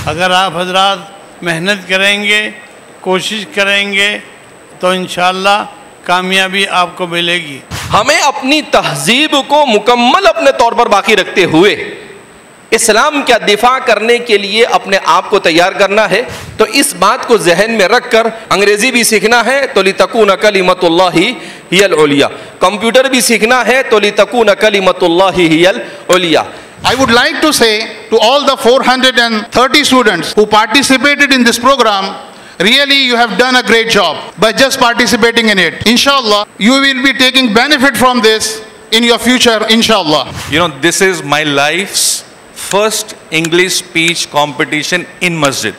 اگر آپ حضرات محنت کریں گے، کوشش کریں گے تو انشاءاللہ کامیابی آپ کو ملے گی۔ ہمیں اپنی تہذیب کو مکمل اپنے طور پر باقی رکھتے ہوئے اسلام کا دفاع کرنے کے لیے اپنے آپ کو تیار کرنا ہے۔ تو اس بات کو ذہن میں رکھ کر انگریزی بھی سیکھنا ہے تو لِتَكُونَ كَلِمَةُ اللَّهِ هِيَ الْعُلْيَا، کمپیوٹر بھی سیکھنا ہے تو لِتَكُونَ كَلِمَةُ اللَّهِ هِيَ الْعُلْيَا۔ I would like to say to all the 430 students who participated in this program, really you have done a great job by just participating in it. Inshallah, you will be taking benefit from this in your future, inshallah. You know, this is my life's first English speech competition in masjid.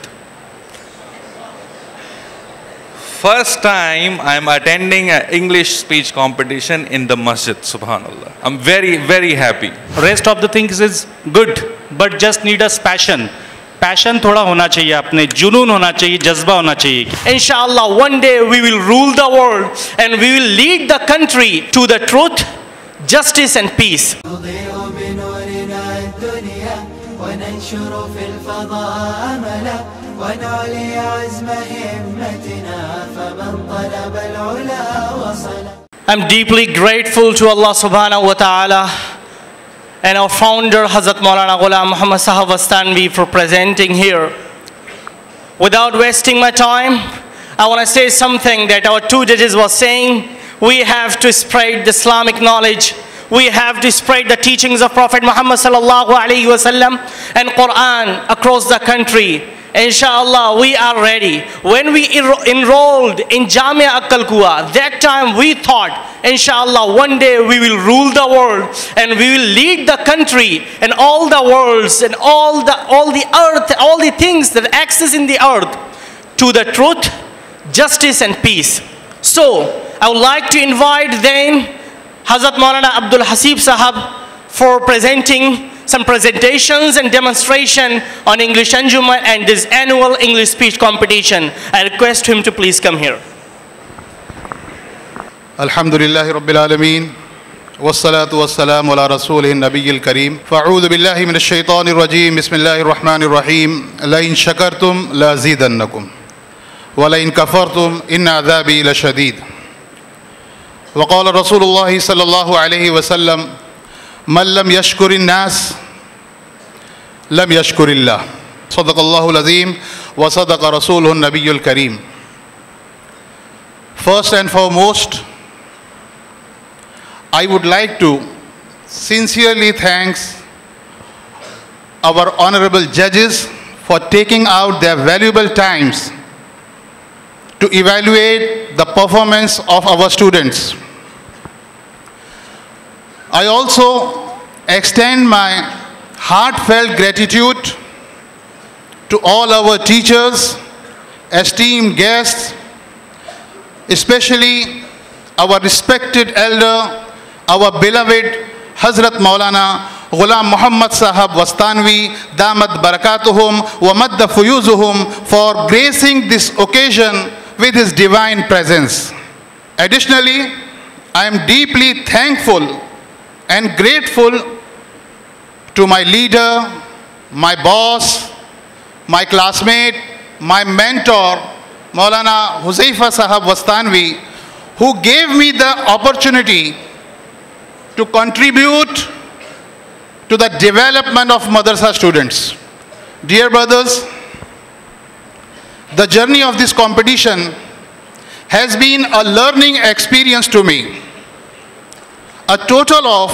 First time I am attending an English speech competition in the masjid, subhanallah. I'm very, very happy. Rest of the things is good, but just need us passion. Passion تھوڑا ہونا چاہیے، اپنے جنون ہونا چاہیے، جذبہ ہونا چاہیے۔ Inshallah, one day we will rule the world and we will lead the country to the truth, justice and peace. I'm deeply grateful to Allah subhanahu wa ta'ala and our founder Hazrat Maulana Ghulam Muhammad Sahab Wastanwi for presenting here. Without wasting my time, I want to say something that our two judges were saying. We have to spread the Islamic knowledge. We have to spread the teachings of Prophet Muhammad sallallahu alaihi wasallam and Quran across the country. Inshallah, we are ready. When we enrolled in Jamia Akkalkuwa, that time we thought, inshallah, one day we will rule the world and we will lead the country and all the worlds and all the earth, all the things that access in the earth to the truth, justice and peace. So, I would like to invite then Hazrat Maulana Abdul Hasib Sahab for presenting some presentations and demonstration on English Anjuman and this annual English speech competition. I request him to please come here. Alhamdulillahi Rabbil Alameen. Wassalatu wassalamu ala Rasulih Nabiyil Kareem. Fa'udhu billahi minash shaitanir rajim. Bismillahir Rahmanir Rahim. La in shakartum la zidannakum. Wa la in kafartum inna adhabi la shadid. Wa qala Rasulullah sallallahu alayhi wa sallam, من لم يشكر الناس لم يشكر الله. صدق الله العظيم وصدق رسوله النبي الكريم. First and foremost, I would like to sincerely thank our honorable judges for taking out their valuable times to evaluate the performance of our students. I also extend my heartfelt gratitude to all our teachers, esteemed guests, especially our respected elder, our beloved Hazrat Maulana Ghulam Muhammad Sahab Wastanwi, Damat Barakatuhum wa Madda Fuyuzuhum, for gracing this occasion with his divine presence. Additionally, I am deeply thankful and grateful to my leader, my boss, my classmate, my mentor, Maulana Huzaifa Sahab Wastanwi, who gave me the opportunity to contribute to the development of madrasa students. Dear brothers, the journey of this competition has been a learning experience to me. A total of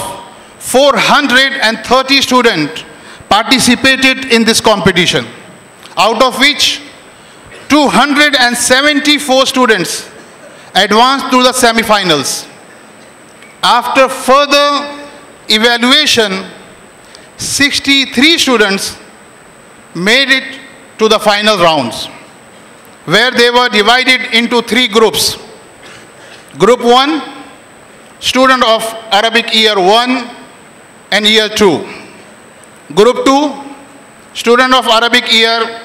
430 students participated in this competition, out of which 274 students advanced to the semi-finals. After further evaluation, 63 students made it to the final rounds, where they were divided into 3 groups. Group 1, student of Arabic Year 1 and Year 2. Group 2, student of Arabic Year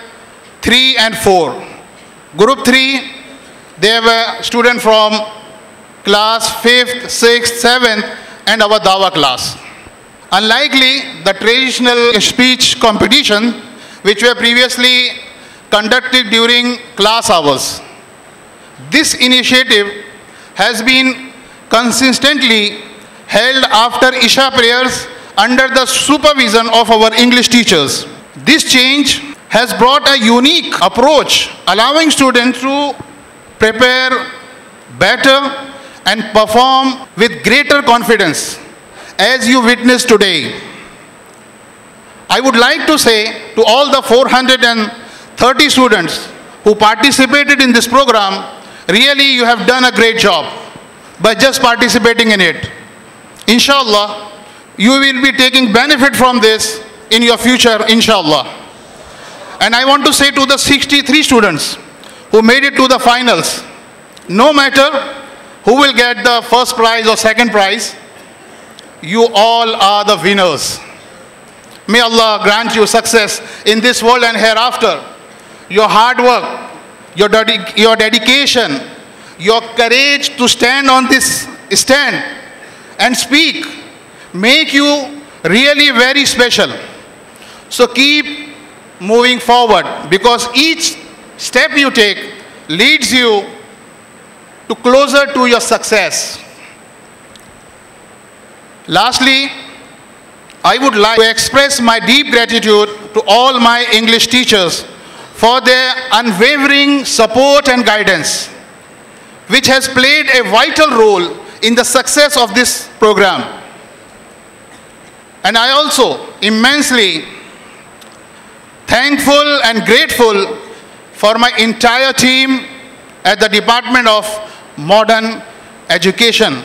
3 and 4. Group 3, they were students from class 5th, 6th, 7th and our Dawa class. Unlikely the traditional speech competition, which were previously conducted during class hours. This initiative has been consistently held after Isha prayers under the supervision of our English teachers. This change has brought a unique approach, allowing students to prepare better and perform with greater confidence, as you witnessed today. I would like to say to all the 430 students who participated in this program, really you have done a great job by just participating in it. Inshallah, you will be taking benefit from this in your future, inshallah. And I want to say to the 63 students who made it to the finals, no matter who will get the first prize or second prize, you all are the winners. May Allah grant you success in this world and hereafter. Your hard work, your dedication, your courage to stand on this stand and speak make you really very special. So keep moving forward, because each step you take leads you to closer to your success. Lastly, I would like to express my deep gratitude to all my English teachers for their unwavering support and guidance, which has played a vital role in the success of this program. And I also immensely thankful and grateful for my entire team at the Department of Modern Education.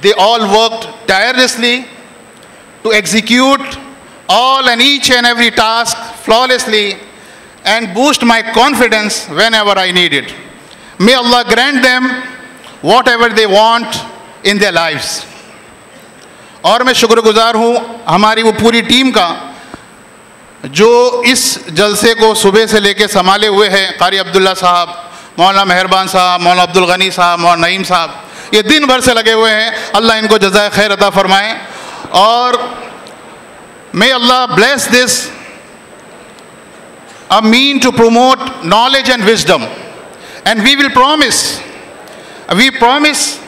They all worked tirelessly to execute all and each and every task flawlessly and boost my confidence whenever I need it. May Allah grant them whatever they want in their lives. اور میں شکرگزار ہوں ہماری وہ پوری team کا جو اس جلسے کو صبح سے لے کے سنبھالے ہوئے ہیں. قاری عبداللہ صاحب, مولانا مہربان صاحب, مولانا عبدالغنی صاحب, مولانا نعیم صاحب, یہ دن بھر سے لگے ہوئے ہیں. اللہ ان کو جزائے خیر عطا فرمائے. اور may Allah bless this a mean to promote knowledge and wisdom. And we promise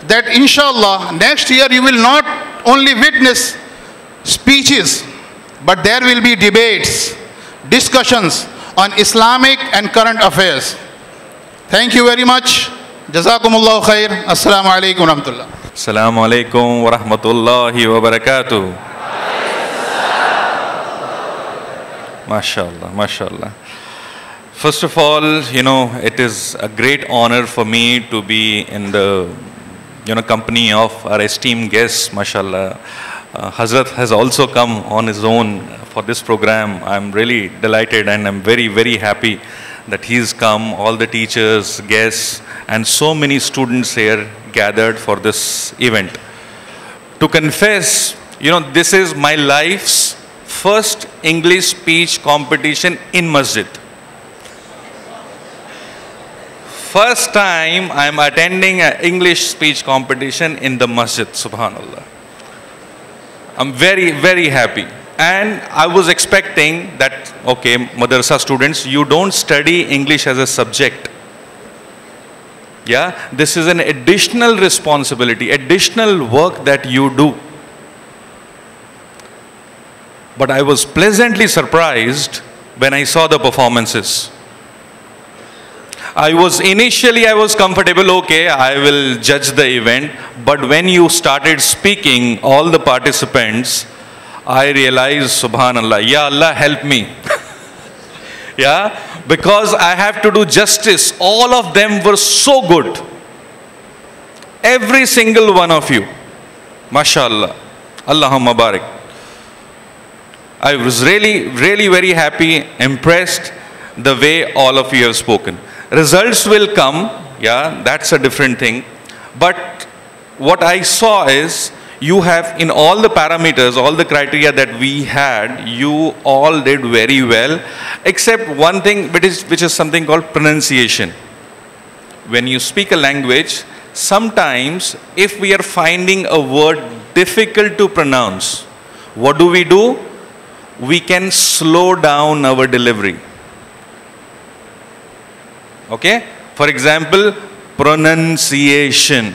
that inshallah next year you will not only witness speeches, but there will be debates, discussions on Islamic and current affairs. Thank you very much. Jazakumullahu khair. Assalamu alaikum wa rahmatullah. Assalamu alaikum wa rahmatullahi wa barakatuh. MashaAllah, MashaAllah. First of all, it is a great honor for me to be in the company of our esteemed guests, mashallah. Hazrat has also come on his own for this program. I'm really delighted and I'm very, very happy that he's come, all the teachers, guests, and so many students here gathered for this event. To confess, this is my life's first English speech competition in masjid. First time I am attending an English speech competition in the masjid, subhanallah. I'm very, very happy. And I was expecting that, okay, madrasa students, you don't study English as a subject. Yeah, this is an additional responsibility, additional work that you do. But I was pleasantly surprised when I saw the performances. I was comfortable, okay, I will judge the event. But when you started speaking, all the participants, I realized, subhanallah, ya Allah help me. Yeah, because I have to do justice. All of them were so good. Every single one of you. MashaAllah. Allahumma barik. I was really, really very happy, impressed the way all of you have spoken. Results will come, yeah, that's a different thing. But what I saw is, you have in all the parameters, all the criteria that we had, you all did very well, except one thing, which is something called pronunciation. When you speak a language, sometimes if we are finding a word difficult to pronounce, what do? we can slow down our delivery. Okay? For example, pronunciation.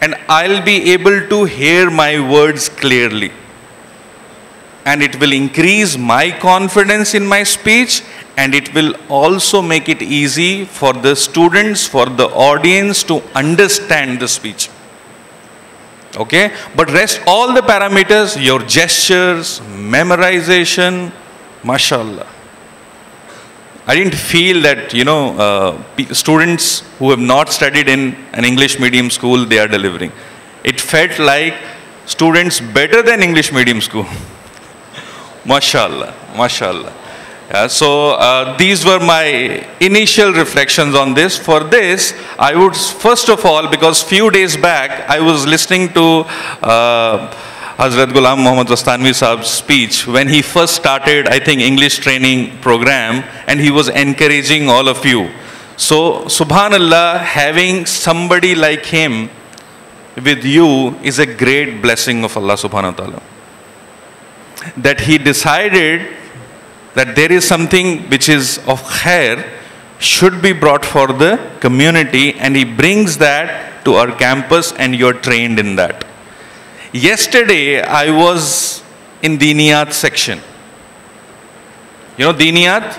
And I'll be able to hear my words clearly. And it will increase my confidence in my speech, and it will also make it easy for the students, for the audience to understand the speech. Okay? But rest all the parameters, your gestures, memorization, mashallah. I didn't feel that, students who have not studied in an English medium school, they are delivering. It felt like students better than English medium school. Mashallah, mashallah. Yeah, so these were my initial reflections on this. For this, I would first of all, because few days back, I was listening to Hazrat Ghulam Muhammad Wastanwi Sahab's speech when he first started, I think, English training program, and he was encouraging all of you. So, subhanallah, having somebody like him with you is a great blessing of Allah subhanahu wa ta'ala. That he decided that there is something which is of khair should be brought for the community, and he brings that to our campus, and you're trained in that. Yesterday, I was in Diniyat section. You know Diniyat?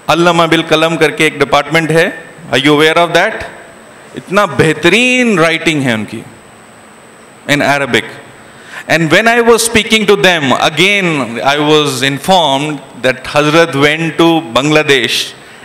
Allama bil Kalam karke ek department hai. Are you aware of that? Itna behtareen writing hai unki in Arabic. And when I was speaking to them, again I was informed that Hazrat went to Bangladesh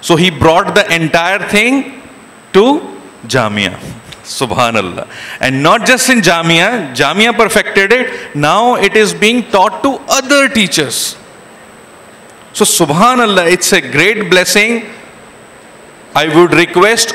So he brought the entire thing to Jamia. Subhanallah. And not just in Jamia, Jamia perfected it. Now it is being taught to other teachers. So Subhanallah, it's a great blessing. I would request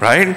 Right?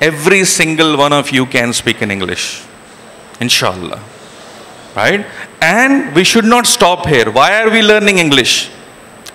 every single one of you can speak in English, inshallah. Right? And we should not stop here. Why are we learning English?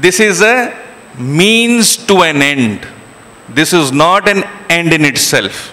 this is a means to an end. This is not an end in itself.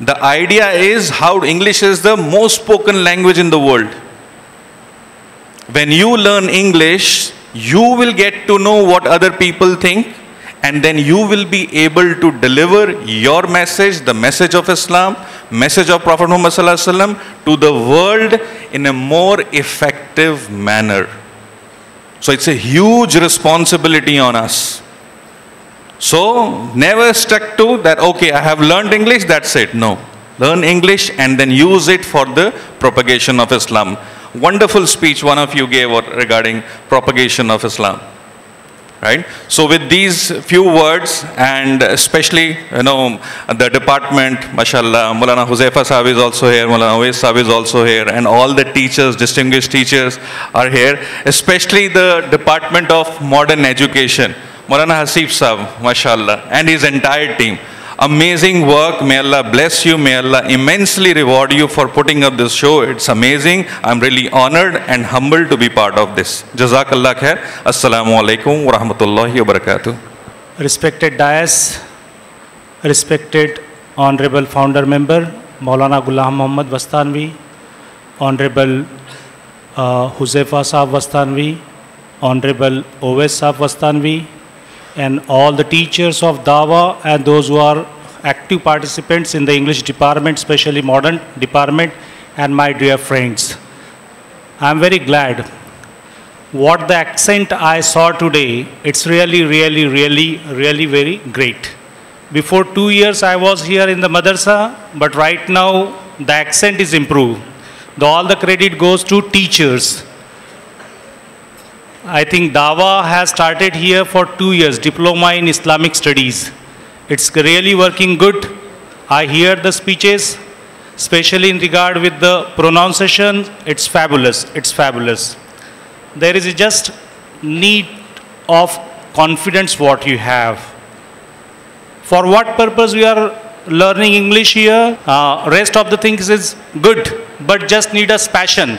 The idea is how English is the most spoken language in the world. When you learn English, you will get to know what other people think, and then you will be able to deliver your message, the message of Islam, message of Prophet Muhammad Sallallahu Alaihi Wasallam to the world in a more effective manner. So it's a huge responsibility on us. So never stuck to that, okay, I have learned English, that's it. No. Learn English and then use it for the propagation of Islam. Wonderful speech one of you gave regarding propagation of Islam. Right? So with these few words, and especially, the department, mashallah, Maulana Huzaifa Sahib is also here, Maulana Awais Sahib is also here, and all the teachers, distinguished teachers are here, especially the Department of Modern Education, Maulana Hasib Sahib, mashallah, and his entire team. Amazing work. May Allah bless you. May Allah immensely reward you for putting up this show. It's amazing. I'm really honored and humbled to be part of this. Jazakallah khair. Assalamu alaikum wa rahmatullahi wa barakatuh. Respected Dais, respected Honorable Founder Member, Maulana Ghulam Muhammad Wastanwi, Honorable Huzaifa Sahib Wastanwi, Honorable Awais Sahib Wastanwi, and all the teachers of Dawah and those who are active participants in the English department, especially modern department, and my dear friends. I am very glad. What the accent I saw today, it's really very great. Before 2 years I was here in the madrasa, but right now the accent is improved. All the credit goes to teachers. I think Dawa has started here for 2 years, Diploma in Islamic Studies. It's really working good. I hear the speeches, especially in regard with the pronunciation. It's fabulous. It's fabulous. There is just need of confidence what you have. For what purpose we are learning English here? Rest of the things is good, but just need a passion.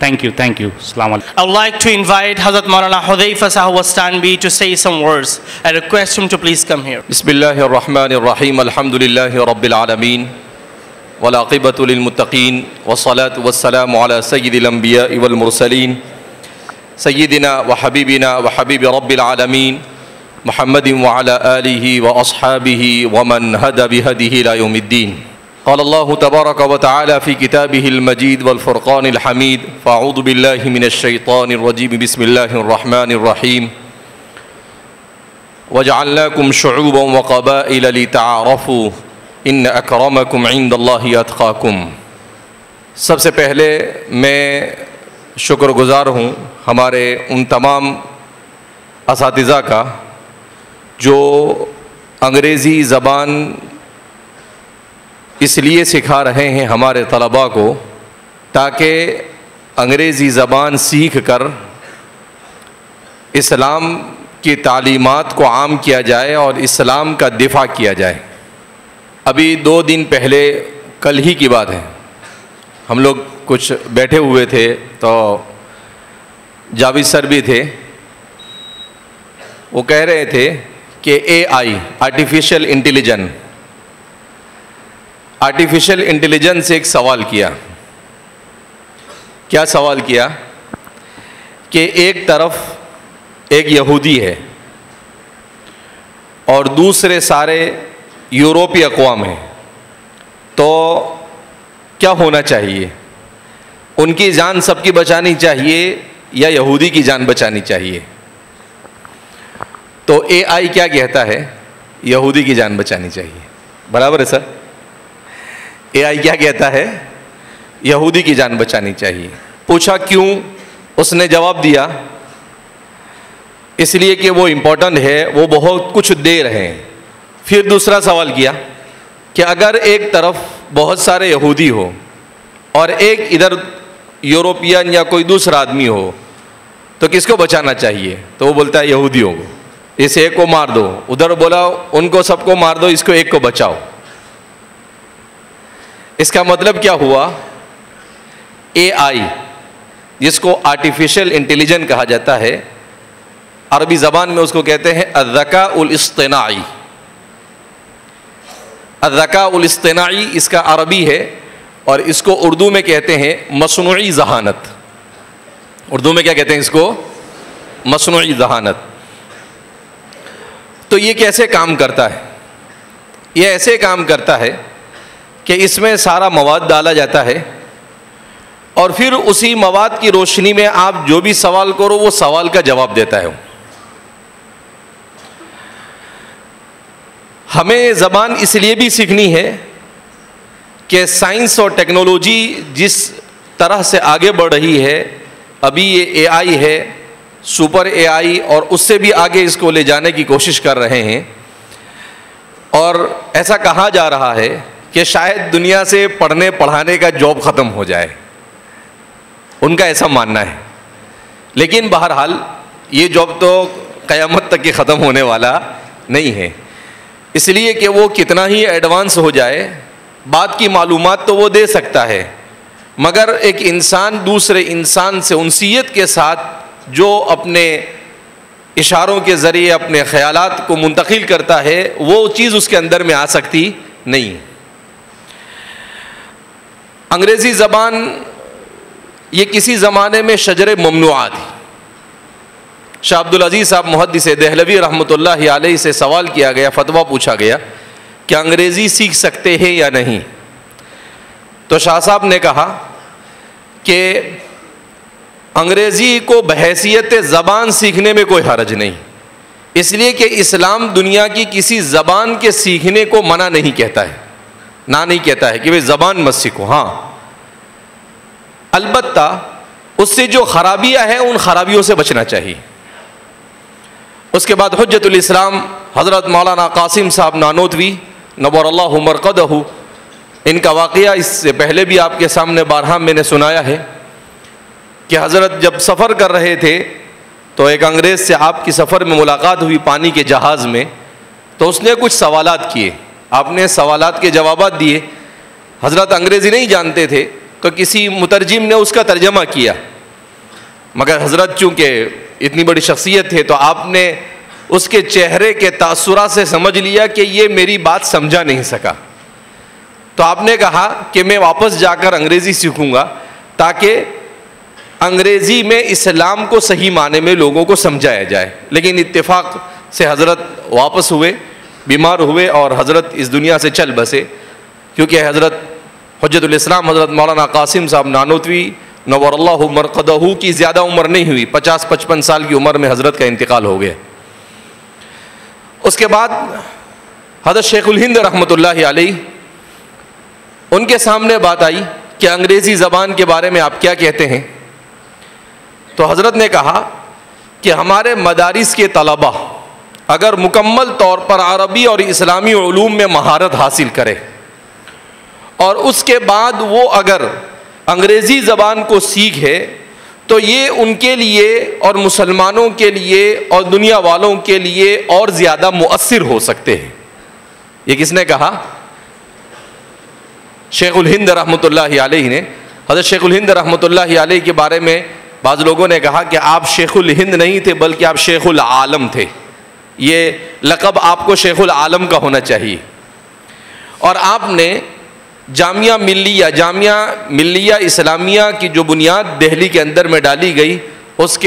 Thank you, thank you. Assalamu alaikum. I would like to invite Hazrat Maulana Hudhaifa Sahab Wastanwi to say some words. I request him to please come here. Bismillahir Rahmanir Rahim. Alhamdulillahi Rabbil Alameen. Wal aqibatu lil muttaqin. Wassalatu wassalamu ala sayyidil anbiya'i wal mursalin. Sayyidina wa habibina wa habibi Rabbil Alameen. Muhammadin wa ala alihi wa ashabihi wa man hada bihadihi ila yawmiddin. قال الله تبارك وتعالى في كتابه المجيد والفرقان الحميد فأعوذ بالله من الشيطان الرجيم بسم الله الرحمن الرحيم وجعلناكم شعوبا وقبائل لتعارفوا إن أكرمكم عند الله أتقاكم. سب سے پہلے میں شکر گزار ہوں ہمارے ان تمام اساتذہ کا جو انگریزی زبان اس لیے سکھا رہے ہیں ہمارے طلباء کو تاکہ انگریزی زبان سیکھ کر اسلام کی تعلیمات کو عام کیا جائے اور اسلام کا دفاع کیا جائے. ابھی 2 دن پہلے, کل ہی کی بات ہے, ہم لوگ کچھ بیٹھے ہوئے تھے تو جاوید سر بھی تھے. وہ کہہ رہے تھے کہ AI آرٹیفیشل انٹیلیجنس سے ایک سوال کیا. کیا سوال کیا کہ ایک طرف ایک یہودی ہے اور دوسرے سارے یورپی اقوام ہیں, تو کیا ہونا چاہیے؟ ان کی جان سب کی بچانی چاہیے یا یہودی کی جان بچانی چاہیے؟ تو AI کیا کہتا ہے؟ یہودی کی جان بچانی چاہیے. برابر ہے سر؟ AI کیا کہتا ہے؟ یہودی کی جان بچانی چاہیے. پوچھا کیوں؟ اس نے جواب دیا اس لیے کہ وہ امپورٹنٹ ہے, وہ بہت کچھ دے رہے ہیں. پھر دوسرا سوال کیا کہ اگر ایک طرف بہت سارے یہودی ہو اور ایک ادھر یوروپین یا کوئی دوسرا آدمی ہو تو کس کو بچانا چاہیے؟ تو وہ بولتا ہے یہودیوں کو. اس ایک کو مار دو, ادھر بولا ان کو سب کو مار دو, اس کو ایک کو بچاؤ. اس کا مطلب کیا ہوا؟ AI جس کو آرٹیفیشل انٹیلیجنس کہا جاتا ہے, عربی زبان میں اس کو کہتے ہیں الذکاء الاصطناعی. الذکاء الاصطناعی اس کا عربی ہے, اور اس کو اردو میں کہتے ہیں مصنوعی ذہانت. اردو میں کیا کہتے ہیں اس کو؟ مصنوعی ذہانت. تو یہ کیسے کام کرتا ہے؟ یہ ایسے کام کرتا ہے کہ اس میں سارا مواد ڈالا جاتا ہے اور پھر اسی مواد کی روشنی میں آپ جو بھی سوال کرو وہ سوال کا جواب دیتا ہے. ہمیں زبان اس لیے بھی سیکھنی ہے کہ سائنس اور ٹیکنالوجی جس طرح سے آگے بڑھ رہی ہے, ابھی یہ AI ہے, سپر AI, اور اس سے بھی آگے اس کو لے جانے کی کوشش کر رہے ہیں. اور ایسا کہا جا رہا ہے کہ شاید دنیا سے پڑھنے پڑھانے کا جاب ختم ہو جائے, ان کا ایسا ماننا ہے. لیکن بہرحال یہ جاب تو قیامت تک ہی ختم ہونے والا نہیں ہے, اس لیے کہ وہ کتنا ہی ایڈوانس ہو جائے, بات کی معلومات تو وہ دے سکتا ہے, مگر ایک انسان دوسرے انسان سے انسیت کے ساتھ جو اپنے اشاروں کے ذریعے اپنے خیالات کو منتقل کرتا ہے, وہ چیز اس کے اندر میں آ سکتی نہیں. انگریزی زبان یہ کسی زمانے میں شجر ممنوعہ تھی. شاہ عبدالعزیز صاحب محدث دہلوی رحمۃ اللہ علیہ سے سوال کیا گیا, فتویٰ پوچھا گیا کہ انگریزی سیکھ سکتے ہیں یا نہیں. تو شاہ صاحب نے کہا کہ انگریزی کو بحیثیت زبان سیکھنے میں کوئی حرج نہیں, اس لیے کہ اسلام دنیا کی کسی زبان کے سیکھنے کو منع نہیں کہتا ہے, نہ نہیں کہتا ہے کہ وہ زبان مت سیکھو. ہاں البتہ اس سے جو خرابیاں ہیں ان خرابیوں سے بچنا چاہیے. اس کے بعد حجت الاسلام حضرت مولانا قاسم صاحب نانوتوی نور اللہ مرقدہ, ان کا واقعہ اس سے پہلے بھی آپ کے سامنے بارہا میں نے سنایا ہے کہ حضرت جب سفر کر رہے تھے تو ایک انگریز سے آپ کی سفر میں ملاقات ہوئی پانی کے جہاز میں, تو اس نے کچھ سوالات کیے, آپ نے سوالات کے جوابات دیے. حضرت انگریزی نہیں جانتے تھے تو کسی مترجم نے اس کا ترجمہ کیا, مگر حضرت چونکہ اتنی بڑی شخصیت تھے تو آپ نے اس کے چہرے کے تاثرات سے سمجھ لیا کہ یہ میری بات سمجھا نہیں سکا. تو آپ نے کہا کہ میں واپس جا کر انگریزی سیکھوں گا تاکہ انگریزی میں اسلام کو صحیح معنی میں لوگوں کو سمجھایا جائے. لیکن اتفاق سے حضرت واپس ہوئے, بیمار ہوئے اور حضرت اس دنیا سے چل بسے, کیونکہ حضرت حجت الاسلام حضرت مولانا قاسم صاحب نانوتوی نور اللہ مرقدہ کی زیادہ عمر نہیں ہوئی, 50-55 سال کی عمر میں حضرت کا انتقال ہو گیا. اس کے بعد حضرت شیخ الہند رحمۃ اللہ علیہ, ان کے سامنے بات آئی کہ انگریزی زبان کے بارے میں آپ کیا کہتے ہیں. تو حضرت نے کہا کہ ہمارے مدارس کے طلبہ اگر مکمل طور پر عربی اور اسلامی علوم میں مہارت حاصل کرے اور اس کے بعد وہ اگر انگریزی زبان کو سیکھے تو یہ ان کے لیے اور مسلمانوں کے لیے اور دنیا والوں کے لیے اور زیادہ مؤثر ہو سکتے ہیں. یہ کس نے کہا؟ شیخ الہند رحمۃ اللہ علیہ نے. حضرت شیخ الہند رحمۃ اللہ علیہ کے بارے میں بعض لوگوں نے کہا کہ آپ شیخ الہند نہیں تھے بلکہ آپ شیخ العالم تھے, یہ لقب آپ کو شیخ العالم کا ہونا چاہیے. اور آپ نے جامعہ ملیہ اسلامیہ کی جو بنیاد دہلی کے اندر میں ڈالی گئی اس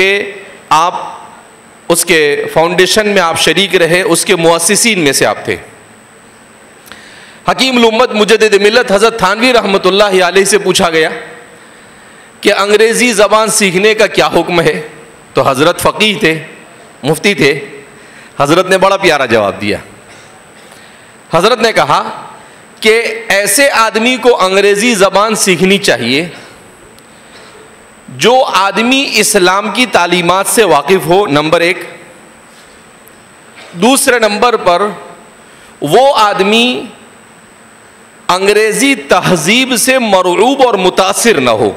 کے فاؤنڈیشن میں آپ شریک رہے, اس کے مؤسسین میں سے آپ تھے. حکیم الامت مجدد ملت حضرت تھانوی رحمۃ اللہ علیہ سے پوچھا گیا کہ انگریزی زبان سیکھنے کا کیا حکم ہے, تو حضرت فقیہ تھے, مفتی تھے. حضرت نے بڑا پیارا جواب دیا. حضرت نے کہا کہ ایسے آدمی کو انگریزی زبان سیکھنی چاہیے جو آدمی اسلام کی تعلیمات سے واقف ہو, نمبر 1. دوسرے نمبر پر وہ آدمی انگریزی تہذیب سے مرعوب اور متاثر نہ ہو,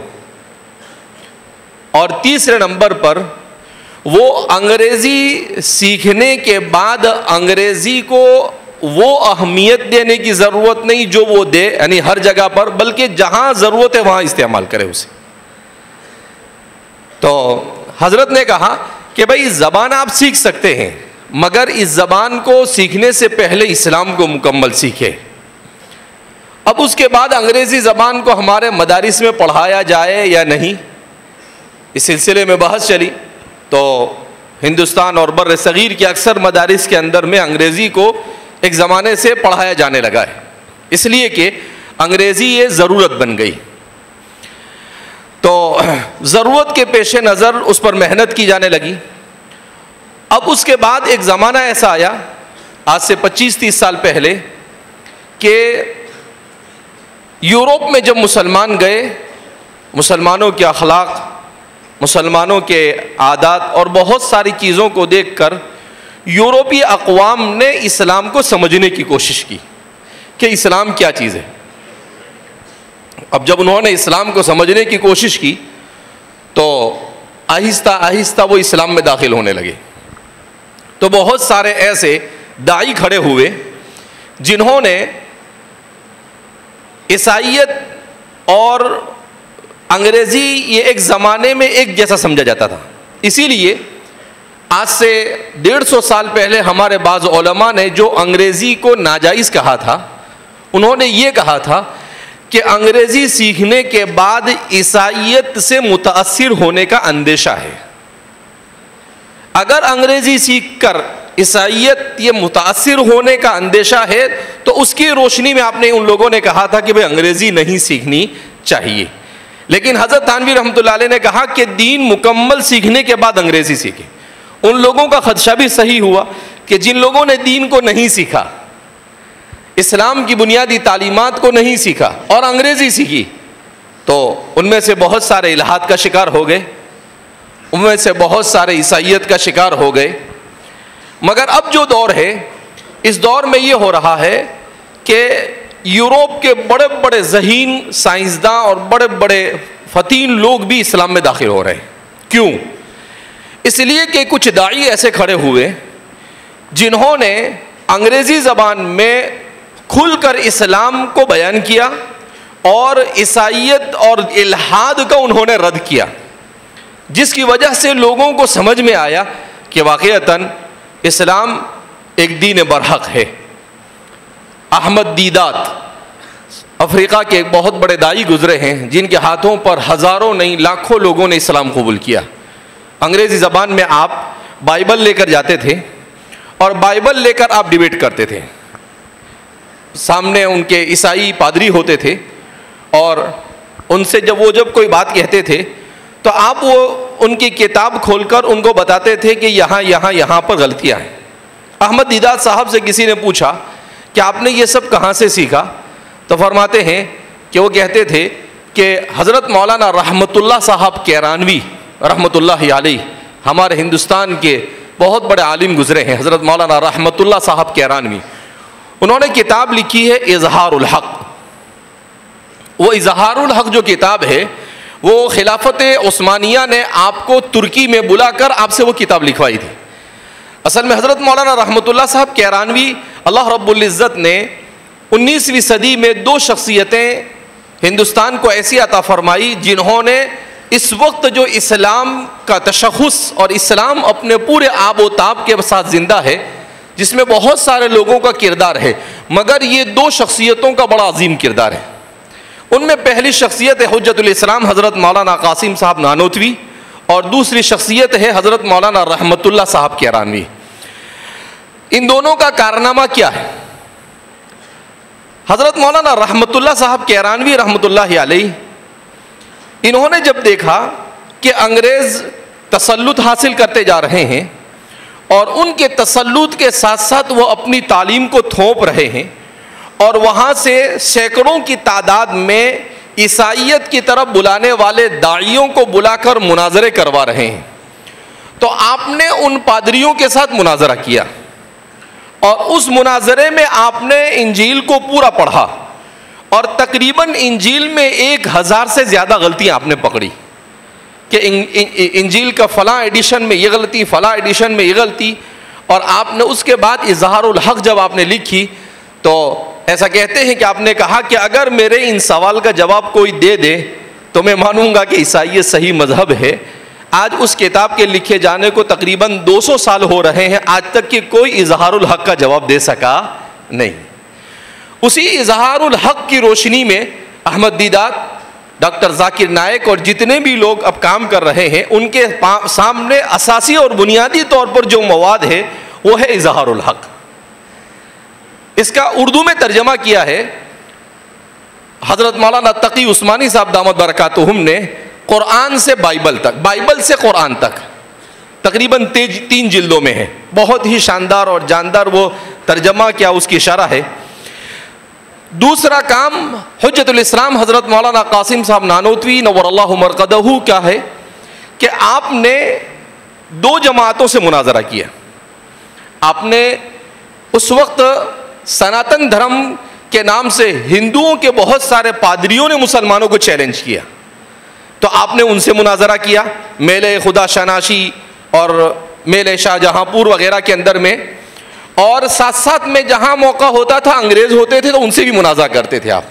اور تیسرے نمبر پر وہ انگریزی سیکھنے کے بعد انگریزی کو وہ اہمیت دینے کی ضرورت نہیں جو وہ دے, یعنی ہر جگہ پر, بلکہ جہاں ضرورت ہے وہاں استعمال کرے اسے. تو حضرت نے کہا کہ بھائی زبان آپ سیکھ سکتے ہیں مگر اس زبان کو سیکھنے سے پہلے اسلام کو مکمل سیکھے. اب اس کے بعد انگریزی زبان کو ہمارے مدارس میں پڑھایا جائے یا نہیں, اس سلسلے میں بحث چلی. تو ہندوستان اور بر صغیر کے اکثر مدارس کے اندر میں انگریزی کو ایک زمانے سے پڑھایا جانے لگا ہے, اس لیے کہ انگریزی یہ ضرورت بن گئی. تو ضرورت کے پیش نظر اس پر محنت کی جانے لگی. اب اس کے بعد ایک زمانہ ایسا آیا آج سے 25-30 سال پہلے کہ یورپ میں جب مسلمان گئے, مسلمانوں کے اخلاق, مسلمانوں کے عادات اور بہت ساری چیزوں کو دیکھ کر یورپی اقوام نے اسلام کو سمجھنے کی کوشش کی کہ اسلام کیا چیز ہے. اب جب انہوں نے اسلام کو سمجھنے کی کوشش کی تو آہستہ آہستہ وہ اسلام میں داخل ہونے لگے. تو بہت سارے ایسے داعی کھڑے ہوئے جنہوں نے عیسائیت اور انگریزی یہ ایک زمانے میں ایک جیسا سمجھا جاتا تھا. اسی لیے آج سے 150 سال پہلے ہمارے بعض علماء نے جو انگریزی کو ناجائز کہا تھا انہوں نے یہ کہا تھا کہ انگریزی سیکھنے کے بعد عیسائیت سے متاثر ہونے کا اندیشہ ہے. اگر انگریزی سیکھ کر عیسائیت یہ متاثر ہونے کا اندیشہ ہے تو اس کی روشنی میں آپ نے ان لوگوں نے کہا تھا کہ بھئی انگریزی نہیں سیکھنی چاہیے. لیکن حضرت تھانوی رحمۃ اللہ علیہ نے کہا کہ دین مکمل سیکھنے کے بعد انگریزی سیکھیں. ان لوگوں کا خدشہ بھی صحیح ہوا کہ جن لوگوں نے دین کو نہیں سیکھا, اسلام کی بنیادی تعلیمات کو نہیں سیکھا اور انگریزی سیکھی, تو ان میں سے بہت سارے الحاد کا شکار ہو گئے, ان میں سے بہت سارے عیسائیت کا شکار ہو گئے. مگر اب جو دور ہے, اس دور میں یہ ہو رہا ہے کہ یوروپ کے بڑے بڑے ذہین سائنسداں اور بڑے بڑے فتین لوگ بھی اسلام میں داخل ہو رہے ہیں. کیوں؟ اس لیے کہ کچھ داعی ایسے کھڑے ہوئے جنہوں نے انگریزی زبان میں کھل کر اسلام کو بیان کیا اور عیسائیت اور الحاد کا انہوں نے رد کیا, جس کی وجہ سے لوگوں کو سمجھ میں آیا کہ واقعتاً اسلام ایک دین برحق ہے. احمد دیدات افریقہ کے ایک بہت بڑے داعی گزرے ہیں جن کے ہاتھوں پر ہزاروں نہیں لاکھوں لوگوں نے اسلام قبول کیا. انگریزی زبان میں آپ بائبل لے کر جاتے تھے اور بائبل لے کر آپ ڈیبیٹ کرتے تھے. سامنے ان کے عیسائی پادری ہوتے تھے اور ان سے جب کوئی بات کہتے تھے تو آپ وہ ان کی کتاب کھول کر ان کو بتاتے تھے کہ یہاں پر غلطیاں ہیں. احمد دیدات صاحب سے کسی نے پوچھا کہ آپ نے یہ سب کہاں سے سیکھا, تو فرماتے ہیں کہ وہ کہتے تھے کہ حضرت مولانا رحمت اللہ صاحب کیرانوی رحمت اللہ علیہ, ہمارے ہندوستان کے بہت بڑے عالم گزرے ہیں حضرت مولانا رحمت اللہ صاحب کیرانوی, انہوں نے کتاب لکھی ہے اظہار الحق. وہ اظہار الحق جو کتاب ہے وہ خلافت عثمانیہ نے آپ کو ترکی میں بلا کر آپ سے وہ کتاب لکھوائی تھی. اصل میں حضرت مولانا رحمت اللہ صاحب کیرانوی اللہ رب العزت نے 19ویں صدی میں دو شخصیتیں ہندوستان کو ایسی عطا فرمائی جنہوں نے اس وقت جو اسلام کا تشخص اور اسلام اپنے پورے آب و تاب کے ساتھ زندہ ہے, جس میں بہت سارے لوگوں کا کردار ہے, مگر یہ دو شخصیتوں کا بڑا عظیم کردار ہے. ان میں پہلی شخصیت ہے حجت الاسلام حضرت مولانا قاسم صاحب نانوتوی اور دوسری شخصیت ہے حضرت مولانا رحمت اللہ صاحب کیرانوی. ان دونوں کا کارنامہ کیا ہے؟ حضرت مولانا رحمت اللہ صاحب کیرانوی رحمت اللہ علیہ, انہوں نے جب دیکھا کہ انگریز تسلط حاصل کرتے جا رہے ہیں اور ان کے تسلط کے ساتھ ساتھ وہ اپنی تعلیم کو تھوپ رہے ہیں اور وہاں سے سینکڑوں کی تعداد میں عیسائیت کی طرف بلانے والے داعیوں کو بلا کر مناظرے کروا رہے ہیں, تو آپ نے ان پادریوں کے ساتھ مناظرہ کیا اور اس مناظرے میں آپ نے انجیل کو پورا پڑھا اور تقریباً انجیل میں 1000 سے زیادہ غلطیاں آپ نے پکڑی کہ انجیل کا فلاں ایڈیشن میں یہ غلطی, فلاں ایڈیشن میں یہ غلطی. اور آپ نے اس کے بعد اظہار الحق جب آپ نے لکھی تو ایسا کہتے ہیں کہ آپ نے کہا کہ اگر میرے ان سوال کا جواب کوئی دے دے تو میں مانوں گا کہ عیسائیت صحیح مذہب ہے. آج اس کتاب کے لکھے جانے کو تقریباً 200 سال ہو رہے ہیں, آج تک کہ کوئی اظہار الحق کا جواب دے سکا نہیں. اسی اظہار الحق کی روشنی میں احمد دیدات, ڈاکٹر ذاکر نائک اور جتنے بھی لوگ اب کام کر رہے ہیں, ان کے سامنے اساسی اور بنیادی طور پر جو مواد ہے وہ ہے اظہار الحق. اس کا اردو میں ترجمہ کیا ہے حضرت مولانا تقی عثمانی صاحب دامت برکاتہم نے قرآن سے بائبل تک, بائبل سے قرآن تک تقریباً 3 جلدوں میں ہے. بہت ہی شاندار اور جاندار وہ ترجمہ کیا, اس کی شرح ہے. دوسرا کام حجت الاسلام حضرت مولانا قاسم صاحب نانوتوی نور اللہ مرقدہ کیا ہے کہ آپ نے 2 جماعتوں سے مناظرہ کیا. آپ نے اس وقت سناتن دھرم کے نام سے ہندوؤں کے بہت سارے پادریوں نے مسلمانوں کو چیلنج کیا, تو آپ نے ان سے مناظرہ کیا میلے خدا شناسی اور میلے شاہ جہاں پور وغیرہ کے اندر میں, اور ساتھ ساتھ میں جہاں موقع ہوتا تھا انگریز ہوتے تھے تو ان سے بھی مناظرہ کرتے تھے آپ.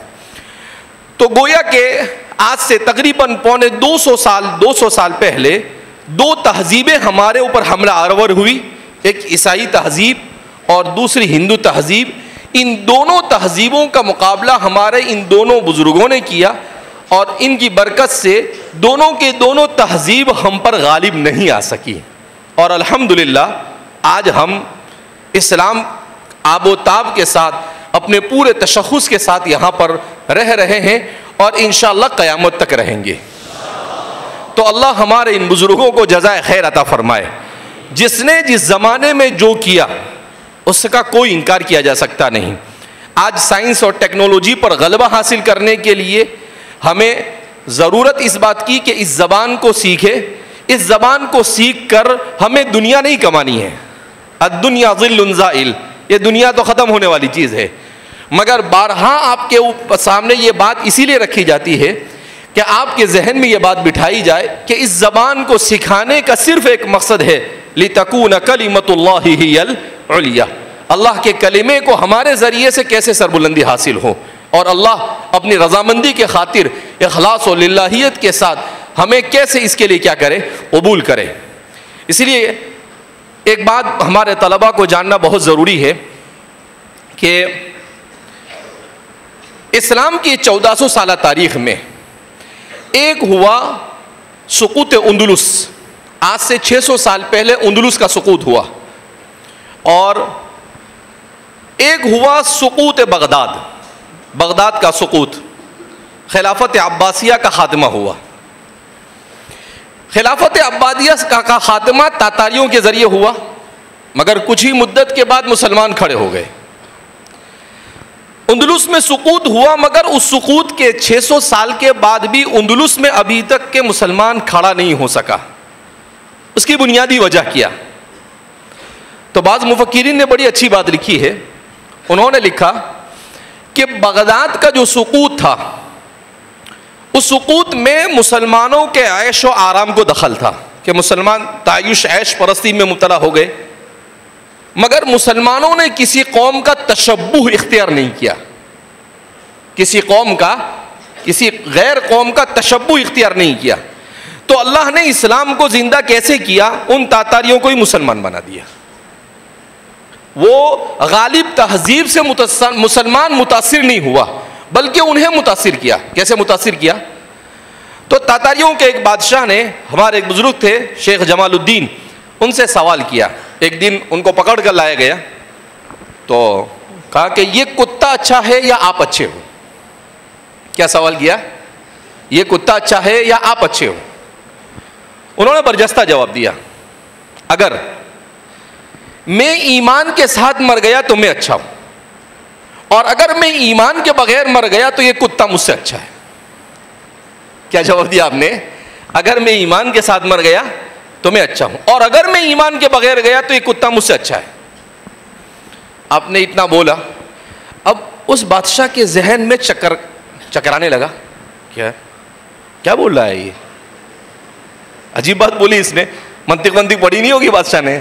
تو گویا کہ آج سے تقریباً 250 سال پہلے 2 تہذیبیں ہمارے اوپر حملہ آور ہوئی, ایک عیسائی تہذیب اور دوسری ہندو تہذیب. ان دونوں تہذیبوں کا مقابلہ ہمارے ان دونوں بزرگوں نے کیا، اور ان کی برکت سے دونوں کے دونوں تہذیب ہم پر غالب نہیں آ سکی، اور الحمدللہ آج ہم اسلام آب و تاب کے ساتھ اپنے پورے تشخص کے ساتھ یہاں پر رہ رہے ہیں، اور انشاءاللہ قیامت تک رہیں گے۔ تو اللہ ہمارے ان بزرگوں کو جزائے خیر عطا فرمائے۔ جس نے جس زمانے میں جو کیا اس کا کوئی انکار کیا جا سکتا نہیں۔ آج سائنس اور ٹیکنالوجی پر غلبہ حاصل کرنے کے لیے ہمیں ضرورت اس بات کی کہ اس زبان کو سیکھے، اس زبان کو سیکھ کر ہمیں دنیا نہیں کمانی ہے۔ الدنیا ظل زائل، یہ دنیا تو ختم ہونے والی چیز ہے، مگر بارہا آپ کے سامنے یہ بات اسی لیے رکھی جاتی ہے کہ آپ کے ذہن میں یہ بات بٹھائی جائے کہ اس زبان کو سکھانے کا صرف ایک مقصد ہے، لِتَكُونَ كَلِمَةُ اللَّهِ هِيَ الْعُلْيَا، اللہ کے کلمے کو ہمارے ذریعے سے کیسے سربلندی حاصل ہو، اور اللہ اپنی رضامندی کے خاطر اخلاص و للہیت کے ساتھ ہمیں کیسے اس کے لیے کیا کرے، قبول کرے۔ اس لیے ایک بات ہمارے طلباء کو جاننا بہت ضروری ہے کہ اسلام کی 1400 سالہ تاریخ میں ایک ہوا سقوط اندلس، آج سے 600 سال پہلے اندلس کا سقوط ہوا، اور ایک ہوا سقوط بغداد، بغداد کا سقوط، خلافت عباسیہ کا خاتمہ ہوا۔ خلافت عباسیہ کا خاتمہ تاتاریوں کے ذریعے ہوا، مگر کچھ ہی مدت کے بعد مسلمان کھڑے ہو گئے۔ اندلس میں سقوط ہوا، مگر اس سقوط کے 600 سال کے بعد بھی اندلس میں ابھی تک کے مسلمان کھڑا نہیں ہو سکا۔ اس کی بنیادی وجہ کیا؟ تو بعض مفکرین نے بڑی اچھی بات لکھی ہے، انہوں نے لکھا کہ بغداد کا جو سقوط تھا، اس سقوط میں مسلمانوں کے عیش و آرام کو دخل تھا، کہ مسلمان تعیش عیش پرستی میں مبتلا ہو گئے، مگر مسلمانوں نے کسی قوم کا تشبہ اختیار نہیں کیا، کسی قوم کا، کسی غیر قوم کا تشبہ اختیار نہیں کیا۔ تو اللہ نے اسلام کو زندہ کیسے کیا؟ ان تاتاریوں کو ہی مسلمان بنا دیا۔ وہ غالب تہذیب سے مسلمان متاثر نہیں ہوا، بلکہ انہیں متاثر کیا۔ کیسے متاثر کیا؟ تو تاتاریوں کے ایک بادشاہ نے، ہمارے ایک بزرگ تھے شیخ جمال الدین، ان سے سوال کیا۔ ایک دن ان کو پکڑ کر لایا گیا، تو کہا کہ یہ کتا اچھا ہے یا آپ اچھے ہو؟ کیا سوال کیا؟ یہ کتا اچھا ہے یا آپ اچھے ہو؟ انہوں نے برجستہ جواب دیا، اگر میں ایمان کے ساتھ مر گیا تو میں اچھا ہوں، اور اگر میں ایمان کے بغیر مر گیا تو یہ کتا مجھ سے اچھا ہے۔ کیا جواب دیا آپ نے؟ اگر میں ایمان کے ساتھ مر گیا تو میں اچھا ہوں، اور اگر میں ایمان کے بغیر گیا تو یہ کتا مجھ سے اچھا ہے۔ آپ نے اتنا بولا، اب اس بادشاہ کے ذہن میں چکرانے لگا، کیا بول رہا ہے یہ؟ عجیب بات بولی اس نے، منطق پڑھی نہیں ہوگی بادشاہ نے۔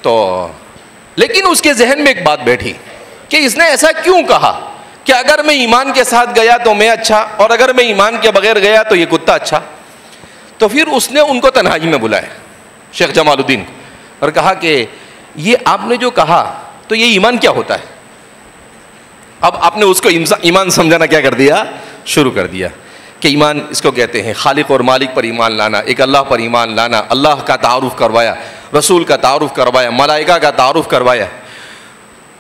تو لیکن اس کے ذہن میں ایک بات بیٹھی کہ اس نے ایسا کیوں کہا کہ اگر میں ایمان کے ساتھ گیا تو میں اچھا، اور اگر میں ایمان کے بغیر گیا تو یہ کتا اچھا۔ تو پھر اس نے ان کو تنہائی میں بلایا، شیخ جمال الدین کو، اور کہا کہ یہ آپ نے جو کہا تو یہ ایمان کیا ہوتا ہے؟ اب آپ نے اس کو ایمان سمجھانا کیا کر دیا، شروع کر دیا کہ ایمان اس کو کہتے ہیں خالق اور مالک پر ایمان لانا، ایک اللہ پر ایمان لانا، اللہ کا تعارف کروایا، رسول کا تعارف کروایا، ملائکہ کا تعارف کروایا۔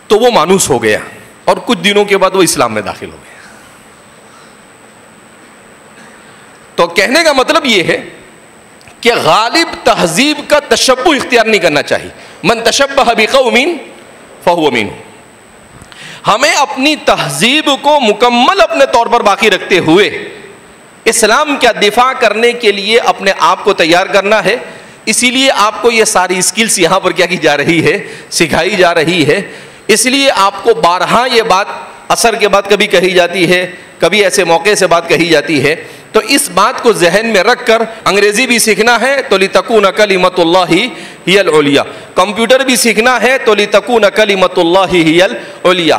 تو وہ مانوس ہو گیا، اور کچھ دنوں کے بعد وہ اسلام میں داخل ہو گیا۔ تو کہنے کا مطلب یہ ہے کہ غالب تہذیب کا تشبہ اختیار نہیں کرنا چاہیے۔ من تشبہ بقوم فہو منہم۔ ہمیں اپنی تہذیب کو مکمل اپنے طور پر باقی رکھتے ہوئے اسلام کا دفاع کرنے کے لیے اپنے آپ کو تیار کرنا ہے۔ اسی لیے آپ کو یہ ساری اسکلز یہاں پر کیا کی جا رہی ہے، سکھائی جا رہی ہے۔ اس لیے آپ کو بارہا یہ بات عصر کے بعد کبھی کہی جاتی ہے، کبھی ایسے موقع سے بات کہی جاتی ہے۔ تو اس بات کو ذہن میں رکھ کر انگریزی بھی سیکھنا ہے تو لِتَكُونَ كَلِمَةُ اللَّهِ هِيَ الْعُلْيَا، کمپیوٹر بھی سیکھنا ہے تو لِتَكُونَ كَلِمَةُ اللَّهِ هِيَ الْعُلْيَا،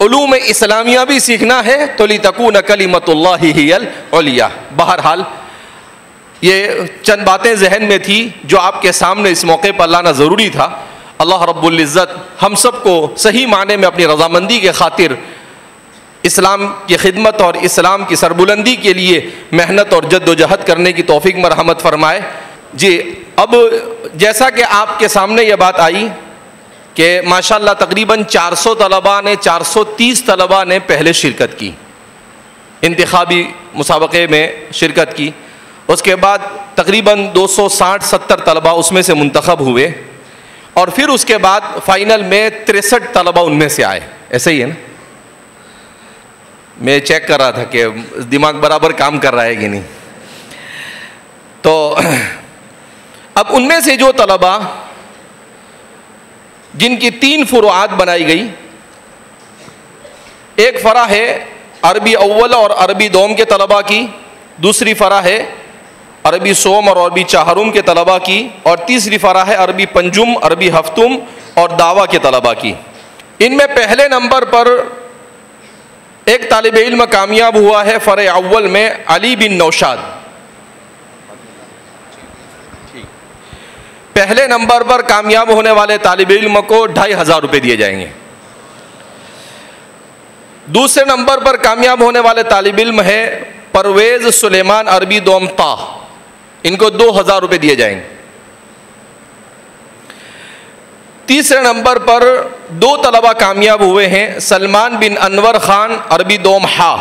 علوم اسلامیہ بھی سیکھنا ہے تو لِتَكُونَ كَلِمَةُ اللَّهِ هِيَ الْعُلْيَا۔ بہرحال یہ چند باتیں ذہن میں تھی جو آپ کے سامنے اس موقع پر لانا ضروری تھا۔ اللہ رب العزت ہم سب کو صحیح معنی میں اپنی رضامندی کے خاطر اسلام کی خدمت اور اسلام کی سربلندی کے لیے محنت اور جد و جہد کرنے کی توفیق مرحمت فرمائے. جی اب جیسا کہ آپ کے سامنے یہ بات آئی کہ ماشاءاللہ تقریباً 400 طلباء نے 430 طلباء نے پہلے شرکت کی، انتخابی مسابقے میں شرکت کی. اس کے بعد تقریباً 260-70 طلباء اس میں سے منتخب ہوئے، اور پھر اس کے بعد فائنل میں 63 طلباء ان میں سے آئے. ایسے ہی ہے نا؟ میں چیک کر رہا تھا کہ دماغ برابر کام کر رہا ہے کہ نہیں. تو اب ان میں سے جو طلباء جن کی 3 فروعات بنائی گئی، ایک فرع ہے عربی اول اور عربی دوم کے طلباء کی، دوسری فرع ہے عربی سوم اور عربی چہارم کے طلباء کی، اور تیسری فرع ہے عربی پنجم، عربی ہفتم اور دعویٰ کے طلباء کی. ان میں پہلے نمبر پر ایک طالب علم کامیاب ہوا ہے فرع اول میں، علی بن نوشاد. پہلے نمبر پر کامیاب ہونے والے طالب علم کو 2500 روپے دیے جائیں گے. دوسرے نمبر پر کامیاب ہونے والے طالب علم ہے پرویز سلیمان عربی دوم طا، ان کو 2000 روپے دیے جائیں گے. تیسرے نمبر پر 2 طلباء کامیاب ہوئے ہیں، سلمان بن انور خان عربی دوم ہا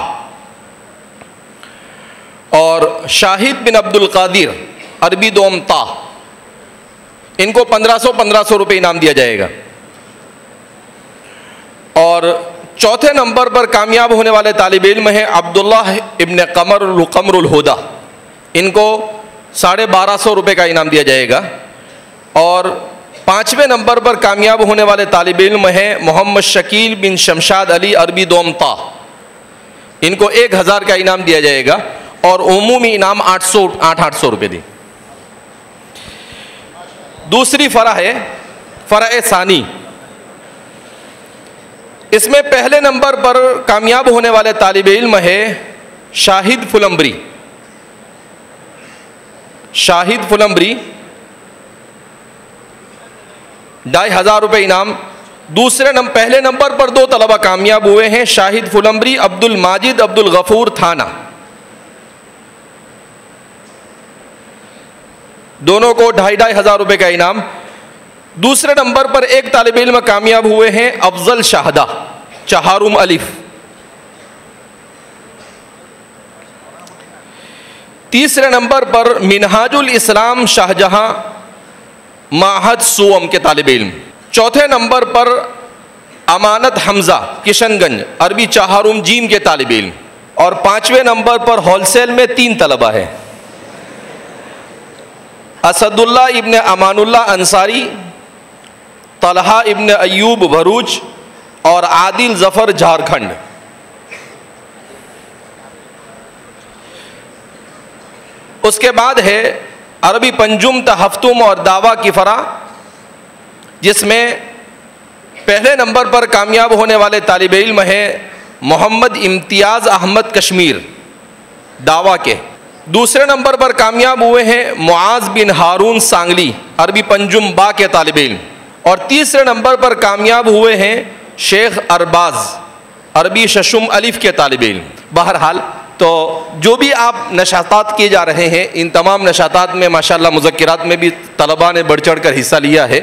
اور شاہد بن عبد القادر عربی دوم تا. ان کو 1500 روپے انعام دیا جائے گا. اور چوتھے نمبر پر کامیاب ہونے والے طالب علم ہیں عبداللہ ابن قمر الہدا، ان کو 1250 روپے کا انعام دیا جائے گا. اور 5ویں نمبر پر کامیاب ہونے والے طالب علم ہیں محمد شکیل بن شمشاد علی عربی دوم طا، ان کو 1000 کا انعام دیا جائے گا، اور عمومی انعام 800 روپے دی. دوسری فرع ہے فرع ثانی. اس میں پہلے نمبر پر کامیاب ہونے والے طالب علم ہے شاہد فلمبری. شاہد فلمبری 2500 روپے انعام. پہلے نمبر پر 2 طلباء کامیاب ہوئے ہیں، شاہد فلمبری عبد الماجد عبد الغفور تھانہ، دونوں کو 2500 روپے کا انعام. دوسرے نمبر پر ایک طالب علم کامیاب ہوئے ہیں افضل شاہدہ چہارم الف. تیسرے نمبر پر منہاج الاسلام شاہجہاں معہد سوم کے طالب علم. چوتھے نمبر پر امانت حمزہ کشن گنج عربی چہارم جیم کے طالب علم. اور 5ویں نمبر پر ہول سیل میں 3 طلباء ہیں، اسد اللہ ابن امان اللہ انصاری، طلحہ ابن ایوب بھروچ اور عادل ظفر جھارکھنڈ. اس کے بعد ہے عربی پنجم تہفتم اور دعویٰ کی فرع، جس میں پہلے نمبر پر کامیاب ہونے والے طالب علم ہیں محمد امتیاز احمد کشمیر دعویٰ کے. دوسرے نمبر پر کامیاب ہوئے ہیں معاذ بن ہارون سانگلی عربی پنجم با کے طالب علم. اور تیسرے نمبر پر کامیاب ہوئے ہیں شیخ ارباز عربی ششم الف کے طالب علم. بہرحال تو جو بھی آپ نشاطات کیے جا رہے ہیں، ان تمام نشاطات میں ماشاءاللہ مذکرات میں بھی طلباء نے بڑھ چڑھ کر حصہ لیا ہے،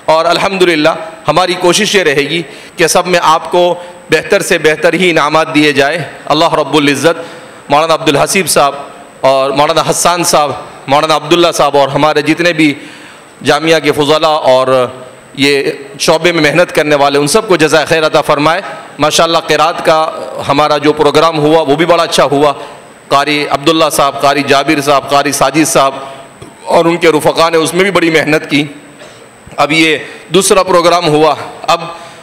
اور الحمدللہ ہماری کوشش یہ رہے گی کہ سب میں آپ کو بہتر سے بہتر ہی انعامات دیے جائے. اللہ رب العزت مولانا عبدالحسیب صاحب اور مولانا حسان صاحب، مولانا عبداللہ صاحب اور ہمارے جتنے بھی جامعہ کے فضلاء اور یہ شعبے میں محنت کرنے والے، ان سب کو جزائے خیر عطا فرمائے. ماشاءاللہ قرات کا ہمارا جو پروگرام ہوا وہ بھی بڑا اچھا ہوا. قاری عبداللہ صاحب، قاری جابر صاحب، قاری ساجد صاحب اور ان کے رفقا نے اس میں بھی بڑی محنت کی. اب یہ دوسرا پروگرام ہوا، اب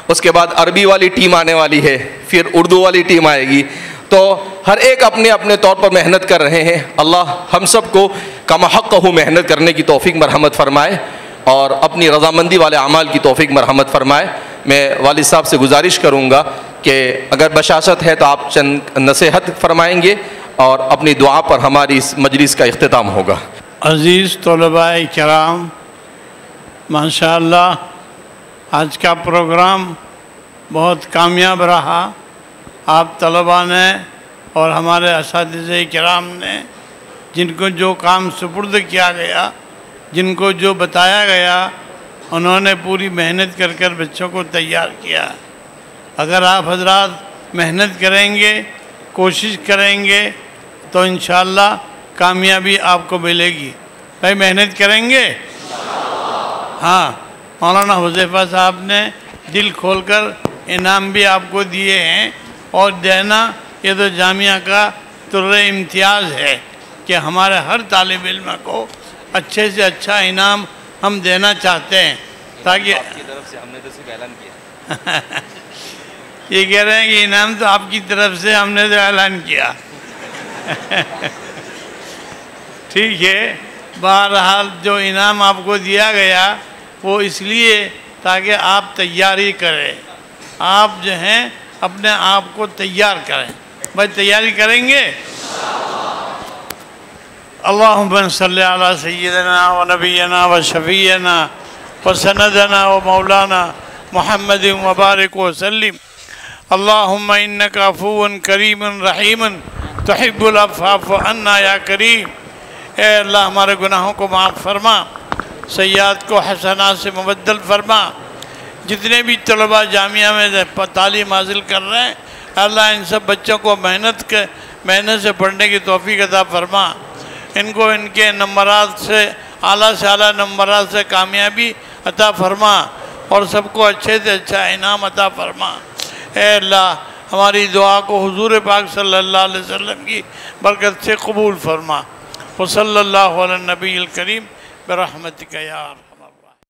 اس کے بعد عربی والی ٹیم آنے والی ہے، پھر اردو والی ٹیم آئے گی. تو ہر ایک اپنے اپنے طور پر محنت کر رہے ہیں. اللہ ہم سب کو کما حق محنت کرنے کی توفیق مرحمت فرمائے اور اپنی رضامندی والے اعمال کی توفیق مرحمت فرمائے. میں والد صاحب سے گزارش کروں گا کہ اگر بشاشت ہے تو آپ چند نصیحت فرمائیں گے اور اپنی دعا پر ہماری اس مجلس کا اختتام ہوگا. عزیز طلباء کرام، ماشاءاللہ آج کا پروگرام بہت کامیاب رہا. آپ طلباء نے اور ہمارے اساتذہ کرام نے جن کو جو کام سپرد کیا گیا، جن کو جو بتایا گیا، انہوں نے پوری محنت کر کر بچوں کو تیار کیا. اگر آپ حضرات محنت کریں گے، کوشش کریں گے تو انشاءاللہ کامیابی آپ کو ملے گی. بھائی محنت کریں گے؟ ہاں، مولانا حذیفہ صاحب نے دل کھول کر انعام بھی آپ کو دیے ہیں، اور دینا یہ تو جامعہ کا طر امتیاز ہے کہ ہمارے ہر طالب علم کو اچھے سے اچھا انعام ہم دینا چاہتے ہیں، تاکہ آپ کی طرف سے ہم نے تو صرف اعلان کیا. یہ کہہ رہے ہیں کہ انعام تو آپ کی طرف سے ہم نے تو اعلان کیا. ٹھیک ہے، بہرحال جو انعام آپ کو دیا گیا وہ اس لیے تاکہ آپ تیاری کریں، آپ جو ہیں اپنے آپ کو تیار کریں. بھائی تیاری کریں گے؟ اللہم صلی علی سیدنا و نبینا و شفیعنا و سندنا و مولانا محمد مبارک وسلم. اللہم انکا عفو کریم رحیم تحب العفو فاعف عنا یا کریم. اے اللہ ہمارے گناہوں کو معاف فرما، سیئات کو حسنات سے مبدل فرما. جتنے بھی طلباء جامعہ میں تعلیم حاصل کر رہے ہیں، اللہ ان سب بچوں کو محنت سے پڑھنے کی توفیق عطا فرما. ان کو ان کے نمبرات سے اعلیٰ نمبرات سے کامیابی عطا فرما، اور سب کو اچھے سے اچھا انعام عطا فرما. اے اللہ ہماری دعا کو حضور پاک صلی اللہ علیہ وسلم کی برکت سے قبول فرما. وصلی اللہ علی النبی الکریم برحمتک یا ارحم.